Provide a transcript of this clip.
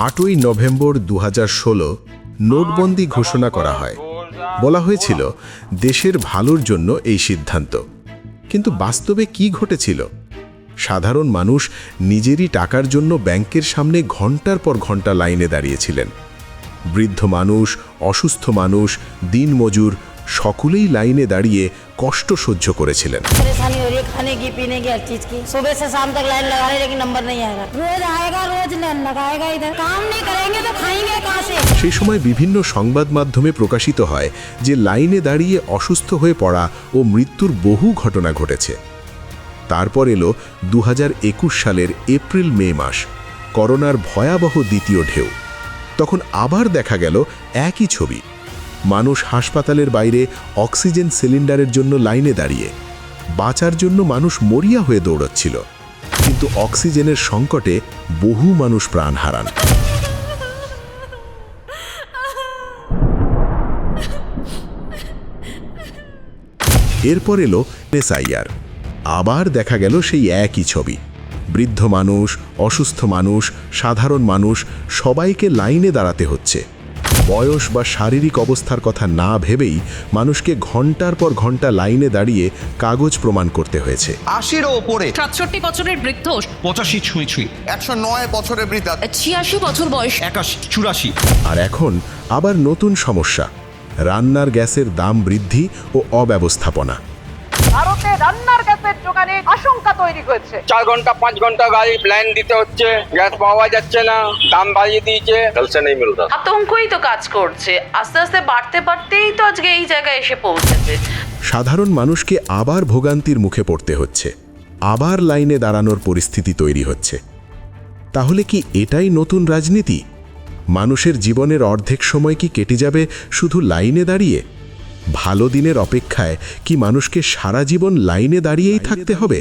8ই November 2016 নোটবন্দি ঘোষণা করা হয়। বলা হয়েছিল দেশের ভালোর জন্য এই সিদ্ধান্ত। কিন্তু বাস্তবে কি ঘটেছিল? সাধারণ মানুষ নিজেরই টাকার জন্য ব্যাংকের সামনে ঘন্টার পর ঘন্টা লাইনে দাঁড়িয়েছিলেন। বৃদ্ধ মানুষ, অসুস্থ মানুষ, দিনমজুর সকলেই লাইনে দাঁড়িয়ে কষ্ট সহ্য করেছিলেন। परेशानी हो रही है खाने की पीने की हर चीज की। सुबह से शाम तक लाइन लगा रहे हैं लेकिन नंबर नहीं आएगा। रोज आएगा रोज लगाएगा इधर। काम नहीं करेंगे तो खाएंगे कहाँ से? সেই সময় বিভিন্ন সংবাদ মাধ্যমে প্রকাশিত হয় যে লাইনে দাঁড়িয়ে অসুস্থ হয়ে পড়া ও মৃত্যুর বহু ঘটনা ঘটেছে। তারপর এলো 2021 সালের এপ্রিল-মে মাস, করোনার ভয়াবহ দ্বিতীয় ঢেউ। তখন আবার দেখা গেল একই ছবি। মানুষ হাসপাতালের বাইরে অক্সিজেন সিলিন্ডারের জন্য লাইনে দাঁড়িয়ে, বাঁচার জন্য মানুষ মরিয়া হয়ে দৌড়চ্ছিল। কিন্তু অক্সিজেনের সংকটে বহু মানুষ প্রাণ হারান। এরপর এলো এসআইআর। আবার দেখা গেল সেই একই ছবি। বৃদ্ধ মানুষ, অসুস্থ মানুষ, সাধারণ মানুষ সবাইকে লাইনে দাঁড়াতে হচ্ছে। বয়স বা শারীরিক অবস্থার কথা না ভেবেই মানুষকে ঘন্টার পর ঘন্টা লাইনে দাঁড়িয়ে কাগজ প্রমাণ করতে হয়েছে। 80-এর ওপরে 67 বছরের বৃদ্ধ, 85 ছুঁই 109 বছরের বৃদ্ধা, 86 বছর বয়স, 81 84। আর এখন আবার নতুন সমস্যা, রান্নার গ্যাসের দাম বৃদ্ধি ও অব্যবস্থাপনা। ভারতে রান্নার গ্যাসের যোগানে আশঙ্কা তৈরি হয়েছে। 4 ঘন্টা 5 ঘন্টা গাড়ি লাইন দিতে হচ্ছে, গ্যাস পাওয়া যাচ্ছে না, দাম বাড়িয়ে দিয়েছে, চলছে নেই মিলতা। আতঙ্কই তো কাজ করছে। আস্তে আস্তে বাড়তেই তো আজকে এই জায়গায় এসে পৌঁছেছে। সাধারণ মানুষকে আবার ভোগান্তির মুখে পড়তে হচ্ছে, আবার লাইনে দাঁড়ানোর পরিস্থিতি তৈরি হচ্ছে। তাহলে কি এটাই নতুন রাজনীতি? মানুষের জীবনের অর্ধেক সময় কি কেটে যাবে শুধু লাইনে দাঁড়িয়ে? ভালো দিনের অপেক্ষায় কি মানুষকে সারা জীবন লাইনে দাঁড়িয়েই থাকতে হবে?